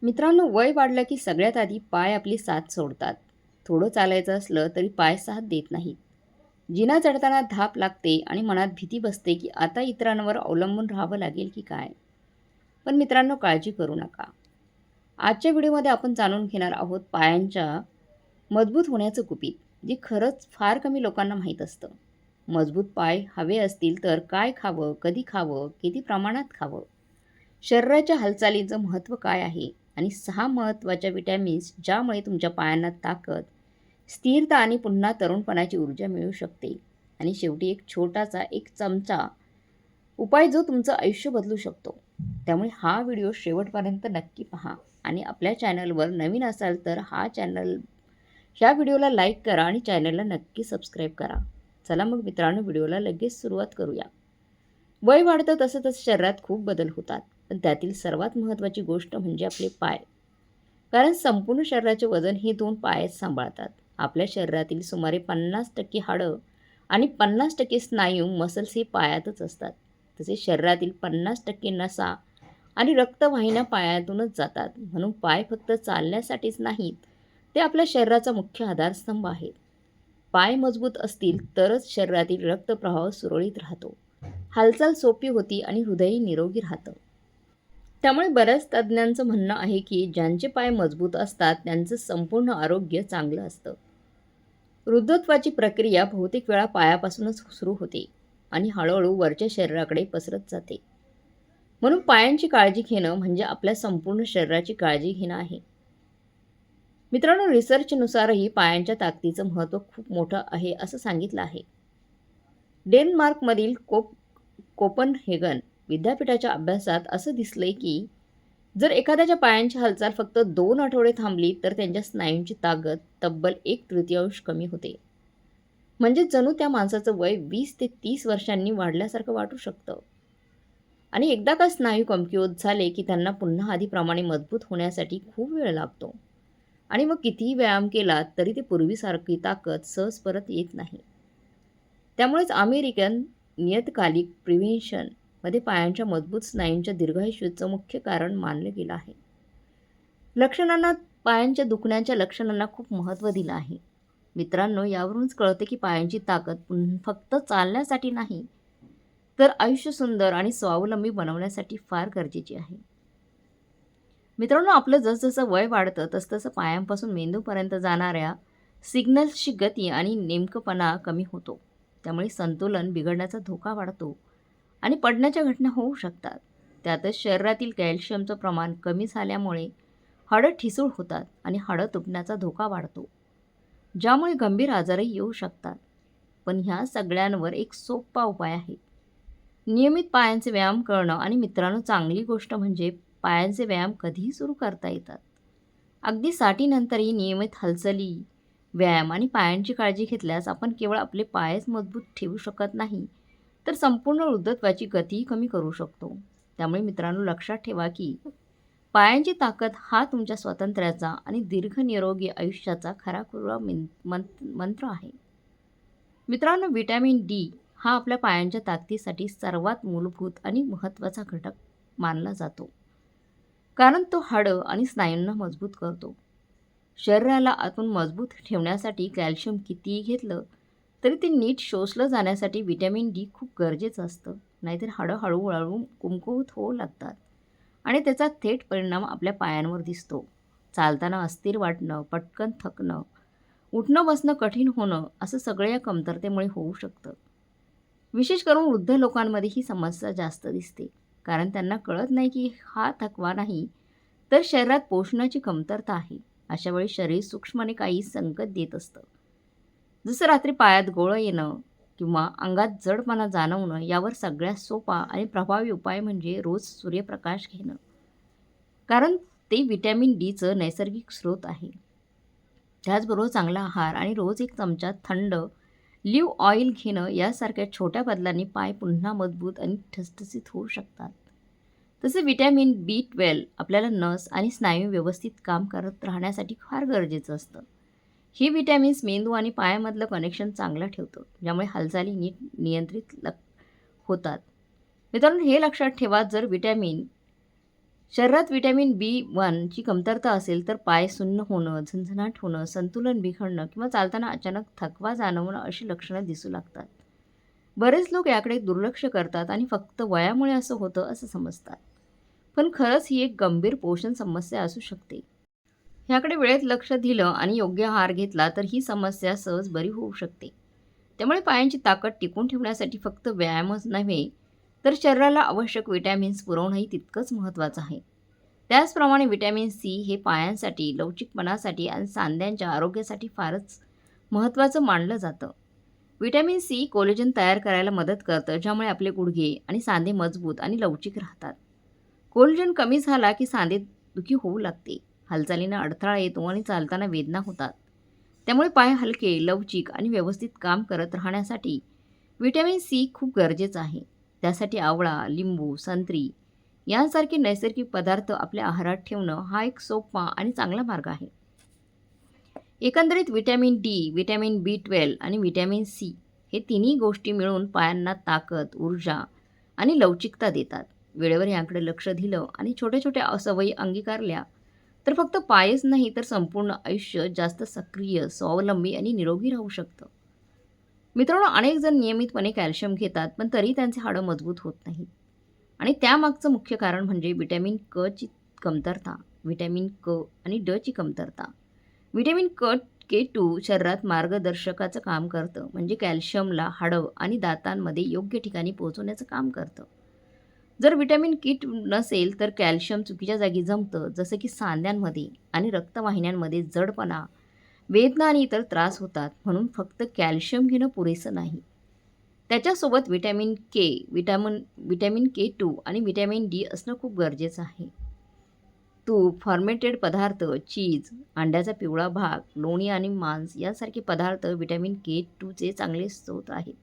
मित्रांनो, वय वाढलं की सगळ्यात आधी पाय आपली साथ सोडतात. थोडं चालायचं असलं तरी पाय साथ देत नाहीत. जिना चढताना धाप लागते आणि मनात भीती बसते की आता इतरांवर अवलंबून राहावं लागेल की काय. पण मित्रांनो, काळजी करू नका. आजच्या व्हिडिओमध्ये आपण जाणून घेणार आहोत पायांच्या मजबूत होण्याचं गुपित, जे खरंच फार कमी लोकांना माहीत असतं. मजबूत पाय हवे असतील तर काय खावं, कधी खावं, किती प्रमाणात खावं, शरीराच्या हालचालीचं महत्त्व काय आहे आणि 6 महत्त्वाच्या विटॅमिन्स ज्यामुळे तुमच्या पायांना ताकद, स्थिरता आणि पुन्हा तरुणपणाची ऊर्जा मिळू शकते. आणि शेवटी एक छोटासा एक चमचा उपाय जो तुमचं आयुष्य बदलू शकतो. त्यामुळे हा व्हिडिओ शेवटपर्यंत नक्की पहा. आणि आपल्या चॅनलवर नवीन असाल तर ह्या व्हिडिओला लाईक करा आणि चॅनलला नक्की सबस्क्राईब करा. चला मग मित्रांनो, व्हिडिओला लगेच सुरुवात करूया. वय वाढतं तसं तसं शरीरात खूप बदल होतात. पण त्यातील सर्वात महत्त्वाची गोष्ट म्हणजे आपले पाय. कारण संपूर्ण शरीराचे वजन हे 2 पायच सांभाळतात. आपल्या शरीरातील सुमारे 50% हाडं आणि 50% स्नायू मसल्स हे पायातच असतात. तसेच शरीरातील 50% नसा आणि रक्तवाहिन्या पायातूनच जातात. म्हणून पाय फक्त चालण्यासाठीच नाहीत, ते आपल्या शरीराचा मुख्य आधारस्तंभ आहेत. पाय मजबूत असतील तरच शरीरातील रक्तप्रवाह सुरळीत राहतो, हालचाल सोपी होती आणि हृदयही निरोगी राहतं. त्यामुळे बऱ्याच तज्ज्ञांचं म्हणणं आहे की ज्यांचे पाय मजबूत असतात त्यांचं संपूर्ण आरोग्य चांगलं असतं. वृद्धत्वाची प्रक्रिया बहुतेक वेळा पायापासूनच सुरू होते आणि हळूहळू वरच्या शरीराकडे पसरत जाते. म्हणून पायांची काळजी घेणं म्हणजे आपल्या संपूर्ण शरीराची काळजी घेणं आहे. मित्रांनो, रिसर्चनुसारही पायांच्या ताकदीचं महत्त्व खूप मोठं आहे असं सांगितलं आहे. डेन्मार्कमधील कोपनहेगन विद्यापीठाच्या अभ्यासात असं दिसलंय की जर एखाद्याच्या पायांची हालचाल फक्त 2 आठवडे थांबली तर त्यांच्या स्नायूंची ताकद तब्बल 1/3 कमी होते. म्हणजे जणू त्या माणसाचं वय 20 ते 30 वर्षांनी वाढल्यासारखं वाटू शकतं. आणि एकदा का स्नायू कमकुवत झाले की त्यांना पुन्हा आधीप्रमाणे मजबूत होण्यासाठी खूप वेळ लागतो. आणि मग कितीही व्यायाम केला तरी ते पूर्वीसारखी ताकद सहज परत येत नाही. त्यामुळेच अमेरिकन नियतकालिक प्रिव्हेन्शनमध्ये पायांच्या मजबूत स्नायूंच्या दीर्घायुष्याचं मुख्य कारण मानलं गेलं आहे. लक्षणांना पायांच्या दुखण्याच्या लक्षणांना खूप महत्त्व दिलं आहे. मित्रांनो, यावरूनच कळते की पायांची ताकद फक्त चालण्यासाठी नाही, तर आयुष्य सुंदर आणि स्वावलंबी बनवण्यासाठी फार गरजेची आहे. मित्रांनो, आपलं जसजसं वय वाढतं तसतसं पायांपासून मेंदूपर्यंत जाणाऱ्या सिग्नल्सची गती आणि नेमकपणा कमी होतो. त्यामुळे संतुलन बिघडण्याचा धोका वाढतो आणि पडण्याच्या घटना होऊ शकतात. त्यातच शरीरातील कॅल्शियमचं प्रमाण कमी झाल्यामुळे हाडं ठिसूळ होतात आणि हाडं तुटण्याचा धोका वाढतो, ज्यामुळे गंभीर आजारही येऊ शकतात. पण ह्या सगळ्यांवर एक सोपा उपाय आहे: नियमित पायांचे व्यायाम करणं. आणि मित्रांनो, चांगली गोष्ट म्हणजे पायांचे व्यायाम कधीही सुरू करता येतात. अगदी साठीनंतरही नियमित हालचाली, व्यायाम आणि पायांची काळजी घेतल्यास आपण केवळ आपले पायच मजबूत ठेवू शकत नाही, तर संपूर्ण वृद्धत्वाची गतीही कमी करू शकतो. त्यामुळे मित्रांनो, लक्षात ठेवा की पायांची ताकद हा तुमच्या स्वातंत्र्याचा आणि दीर्घ निरोगी आयुष्याचा खराखुरा मंत्र आहे. मित्रांनो, व्हिटॅमिन डी हा आपल्या पायांच्या ताकदीसाठी सर्वात मूलभूत आणि महत्त्वाचा घटक मानला जातो. कारण तो हाडं आणि स्नायूंना मजबूत करतो. शरीराला आतून मजबूत ठेवण्यासाठी कॅल्शियम कितीही घेतलं तरी ते नीट शोषलं जाण्यासाठी व्हिटॅमिन डी खूप गरजेचं असतं. नाहीतर हाडं हळूहळू कमकुवत होऊ लागतात आणि त्याचा थेट परिणाम आपल्या पायांवर दिसतो. चालताना अस्थिर वाटणं, पटकन थकणं, उठणं बसणं कठीण होणं, असं सगळं या कमतरतेमुळे होऊ शकतं. विशेष करून वृद्ध लोकांमध्ये ही समस्या जास्त दिसते, कारण त्यांना कळत नाही की हा थकवा नाही, तर शरीरात पोषणाची कमतरता आहे. अशा वेळी शरीर सूक्ष्मपणे काही संकेत देत असतं. जसं रात्री पायात गोळं येणं किंवा अंगात जडपणा जाणवणं. यावर सगळ्यात सोपा आणि प्रभावी उपाय म्हणजे रोज सूर्यप्रकाश घेणं, कारण ते व्हिटॅमिन डीचं नैसर्गिक स्रोत आहे. त्याचबरोबर चांगला आहार आणि रोज 1 चमचा थंड लिव्ह ऑइल घेणं यासारख्या छोट्या बदलांनी पाय पुन्हा मजबूत आणि ठसठसीत होऊ शकतात. तसे व्हिटॅमिन B12 आपल्याला नस आणि स्नायू व्यवस्थित काम करत राहण्यासाठी फार गरजेचं असतं. ही व्हिटॅमिन्स मेंदू आणि पायामधलं कनेक्शन चांगलं ठेवतं, ज्यामुळे हालचाली नीट नियंत्रित होतात. मित्रांनो, हे लक्षात ठेवा, जर व्हिटॅमिन शरीरात व्हिटॅमिन B1 ची कमतरता असेल तर पाय सुन्न होणं, झणझणाट होणं, संतुलन बिघडणं किंवा चालताना अचानक थकवा जाणवणं अशी लक्षणं दिसू लागतात. बरेच लोक याकडे दुर्लक्ष करतात आणि फक्त वयामुळे असं होतं असं समजतात. पण खरंच ही एक गंभीर पोषण समस्या असू शकते. ह्याकडे वेळेत लक्ष दिलं आणि योग्य आहार घेतला तर ही समस्या सहज बरी होऊ शकते. त्यामुळे पायांची ताकद टिकून ठेवण्यासाठी फक्त व्यायामच नव्हे, तर शरीराला आवश्यक विटॅमिन्स पुरवणंही तितकंच महत्त्वाचं आहे. त्याचप्रमाणे व्हिटॅमिन सी हे पायांसाठी, लवचिकपणासाठी आणि सांध्यांच्या आरोग्यासाठी फारच महत्त्वाचं मानलं जातं. व्हिटॅमिन सी कोलेजन तयार करायला मदत करतं, ज्यामुळे आपले गुडघे आणि सांधे मजबूत आणि लवचिक राहतात. कोलेजन कमी झाला की सांधेदुखी होऊ लागते, हालचालींना अडथळा येतो आणि चालताना वेदना होतात. त्यामुळे पाय हलके, लवचिक आणि व्यवस्थित काम करत राहण्यासाठी व्हिटॅमिन सी खूप गरजेचं आहे. त्यासाठी आवळा, लिंबू, संत्री यांसारखे नैसर्गिक पदार्थ आपल्या आहारात ठेवणं हा एक सोपा आणि चांगला मार्ग आहे. एकंदरीत व्हिटॅमिन डी, व्हिटॅमिन B12 आणि व्हिटॅमिन सी हे तिन्ही गोष्टी मिळून पायांना ताकद, ऊर्जा आणि लवचिकता देतात. वेळेवर याकडे लक्ष दिलं आणि छोट्या-छोट्या सवयी अंगीकारल्या तर फक्त पायच नाही तर संपूर्ण आयुष्य जास्त सक्रिय, स्वावलंबी आणि निरोगी राहू शकतं. मित्रांनो, अनेक जण नियमितपणे कॅल्शियम घेतात, पण तरी त्यांचे हाडं मजबूत होत नाहीत. आणि त्यामागचं मुख्य कारण म्हणजे व्हिटॅमिन क ची कमतरता. व्हिटॅमिन क आणि ड ची कमतरता. व्हिटॅमिन K2 शरीरात मार्गदर्शकाचं काम करतं, म्हणजे कॅल्शियमला हाडं आणि दातांमध्ये योग्य ठिकाणी पोहोचवण्याचं काम करतं. जर व्हिटॅमिन K2 नसेल तर कॅल्शियम चुकीच्या जागी जमतं, जसं की सांध्यांमध्ये आणि रक्तवाहिन्यांमध्ये जडपणा, वेदना आणि इतर त्रास होतात. म्हणून फक्त कॅल्शियम घेणं पुरेसं नाही. त्याच्यासोबत व्हिटॅमिन K2 आणि व्हिटॅमिन डी असणं खूप गरजेचं आहे. तूप, फर्मेंटेड पदार्थ, चीज, अंड्याचा पिवळा भाग, लोणी आणि मांस यासारखे पदार्थ व्हिटॅमिन K2 चे चांगले स्रोत आहेत.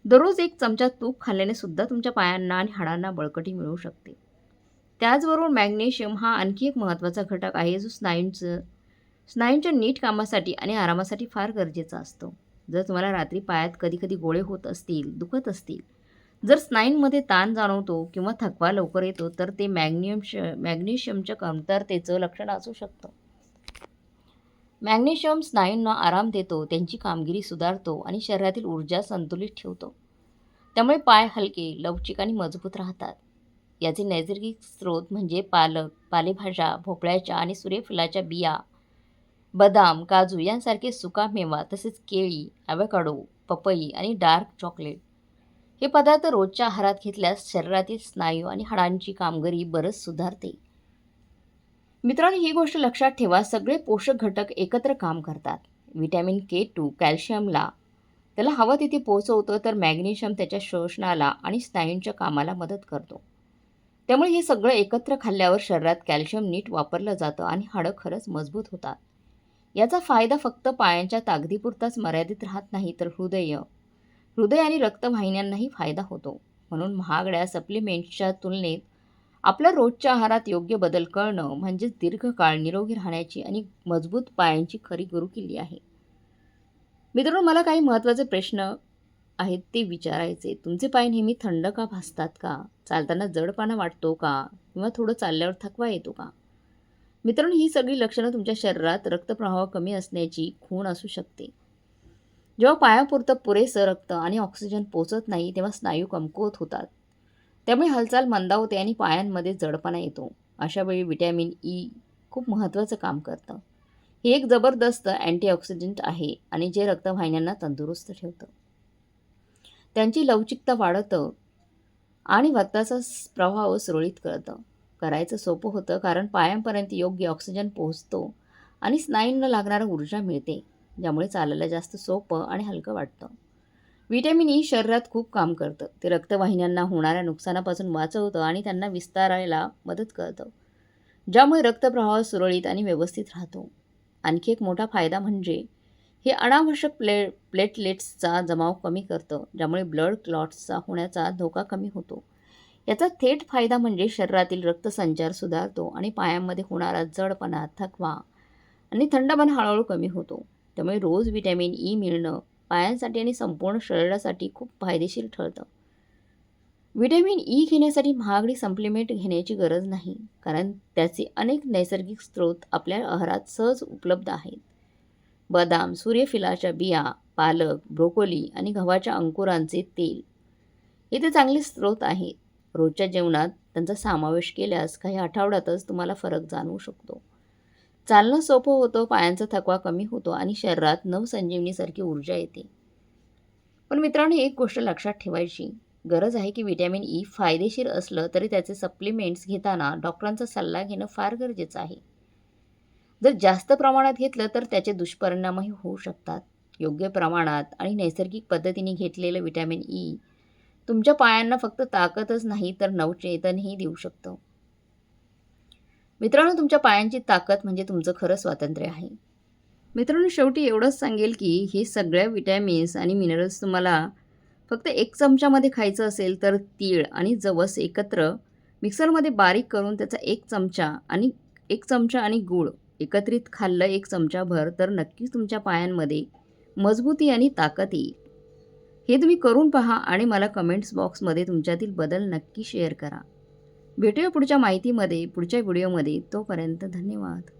दररोज 1 चमचा तूप खाल्ल्याने सुद्धा तुमच्या पायांना आणि हाडांना बळकटी मिळू शकते. त्याचबरोबर मॅग्नेशियम हा आणखी एक महत्त्वाचा घटक आहे, जो स्नायूंच्या नीट कामासाठी आणि आरामासाठी फार गरजेचा असतो. जर तुम्हाला रात्री पायात कधी-कधी गोळे होत असतील, दुखत असतील, जर स्नायूंमध्ये ताण जाणवतो किंवा थकवा लवकर येतो, तर ते मॅग्नेशियमच्या कमतरतेचं लक्षण असू शकतं. मॅग्नेशियम स्नायूंना आराम देतो, त्यांची कामगिरी सुधारतो आणि शरीरातील ऊर्जा संतुलित ठेवतो. त्यामुळे पाय हलके, लवचिक आणि मजबूत राहतात. याचे नैसर्गिक स्रोत म्हणजे पालक, पालेभाज्या, भोपळ्याच्या आणि सूर्यफुलाच्या बिया, बदाम, काजू यांसारखे सुकामेवा, तसेच केळी, ॲव्होकाडो, पपई आणि डार्क चॉकलेट. हे पदार्थ रोजच्या आहारात घेतल्यास शरीरातील स्नायू आणि हाडांची कामगिरी बरंच सुधारते. मित्रांनो, ही गोष्ट लक्षात ठेवा, सगळे पोषक घटक एकत्र काम करतात. व्हिटॅमिन K2 कॅल्शियमला त्याला हवं तिथे पोहोचवतं, तर मॅग्नेशियम त्याच्या शोषणाला आणि स्नायूंच्या कामाला मदत करतो. त्यामुळे हे सगळं एकत्र खाल्ल्यावर शरीरात कॅल्शियम नीट वापरलं जातं आणि हाडं खरंच मजबूत होतात. याचा फायदा फक्त पायांच्या ताकदीपुरताच मर्यादित राहत नाही, तर हृदय आणि रक्तवाहिन्यांनाही फायदा होतो. म्हणून महागड्या सप्लिमेंट्सच्या तुलनेत आपल्या रोजच्या आहारात योग्य बदल करणं म्हणजेच दीर्घकाळ निरोगी राहण्याची आणि मजबूत पायांची खरी गुरुकिल्ली आहे. मित्रांनो, मला काही महत्त्वाचे प्रश्न आहेत ते विचारायचे. तुमचे पाय नेहमी थंड का भासतात का? चालताना जडपणा वाटतो का? किंवा थोडं चालल्यावर थकवा येतो का? मित्रांनो, ही सगळी लक्षणं तुमच्या शरीरात रक्तप्रवाह कमी असण्याची खूण असू शकते. जेव्हा पायापुरतं पुरेसं रक्त आणि ऑक्सिजन पोचत नाही, तेव्हा स्नायू कमकुवत होतात. त्यामुळे हालचाल मंदावते आणि पायांमध्ये जडपणा येतो. अशावेळी व्हिटॅमिन ई खूप महत्त्वाचं काम करतं. हे एक जबरदस्त अँटीऑक्सिडंट आहे आणि जे रक्तवाहिन्यांना तंदुरुस्त ठेवतं. त्यांची लवचिकता वाढवतं आणि रक्ताचा प्रवाह सुरळीत करायचं सोपं होतं, कारण पायांपर्यंत योग्य ऑक्सिजन पोहोचतो आणि स्नायूंना लागणारी ऊर्जा मिळते, ज्यामुळे चालायला जास्त सोपं आणि हलकं वाटतं. व्हिटॅमिन ई शरीरात खूप काम करतं. ते रक्तवाहिन्यांना होणाऱ्या नुकसानापासून वाचवतं आणि त्यांना विस्तारायला मदत करतं, ज्यामुळे रक्तप्रवाह सुरळीत आणि व्यवस्थित राहतो. आणखी एक मोठा फायदा म्हणजे हे अनावश्यक प्लेटलेट्सचा जमाव कमी करतं, ज्यामुळे ब्लड क्लॉट्सचा होण्याचा धोका कमी होतो. याचा थेट फायदा म्हणजे शरीरातील रक्तसंचार सुधारतो आणि पायांमध्ये होणारा जडपणा, थकवा आणि थंडपणा हळूहळू कमी होतो. त्यामुळे रोज व्हिटॅमिन ई मिळणं पायांसाठी आणि संपूर्ण शरीरासाठी खूप फायदेशीर ठरतं. व्हिटॅमिन ई घेण्यासाठी महागडी सप्लिमेंट घेण्याची गरज नाही, कारण त्याचे अनेक नैसर्गिक स्रोत आपल्या आहारात सहज उपलब्ध आहेत. बदाम, सूर्यफुलाच्या बिया, पालक, ब्रोकोली आणि गव्हाच्या अंकुरांचे तेल हे ते चांगले स्रोत आहेत. रोजच्या जेवणात त्यांचा समावेश केल्यास काही आठवड्यातच तुम्हाला फरक जाणवू शकतो. चालणं सोपं होतं, पायांचा थकवा कमी होतो आणि शरीरात नवसंजीवनीसारखी ऊर्जा येते. पण मित्रांनो, एक गोष्ट लक्षात ठेवायची गरज आहे की व्हिटॅमिन ई फायदेशीर असलं तरी त्याचे सप्लिमेंट्स घेताना डॉक्टरांचा सल्ला घेणं फार गरजेचं आहे. जर जास्त प्रमाणात घेतलं तर त्याचे दुष्परिणामही होऊ शकतात. योग्य प्रमाणात आणि नैसर्गिक पद्धतीने घेतलेलं व्हिटॅमिन ई तुमच्या पायांना फक्त ताकदच नाही तर नवचेतनही देऊ शकतं. मित्रांनो, तुमच्या पायांची ताकद म्हणजे तुमचं खरं स्वातंत्र्य आहे. मित्रांनो, शेवटी एवढंच सांगेल की हे सगळ्या विटॅमिन्स आणि मिनरल्स तुम्हाला फक्त 1 चमच्यामध्ये खायचं असेल तर तीळ आणि जवस एकत्र मिक्सरमध्ये बारीक करून त्याचा 1 चमचा आणि गूळ एकत्रित खाल्लं 1 चमचाभर तर नक्कीच तुमच्या पायांमध्ये मजबूती आणि ताकद येईल. हे तुम्ही करून पहा आणि मला कमेंट्स बॉक्समध्ये तुमच्यातील बदल नक्की शेअर करा. भेटूया पुढच्या माहितीमध्ये, पुढच्या व्हिडिओमध्ये. तोपर्यंत धन्यवाद.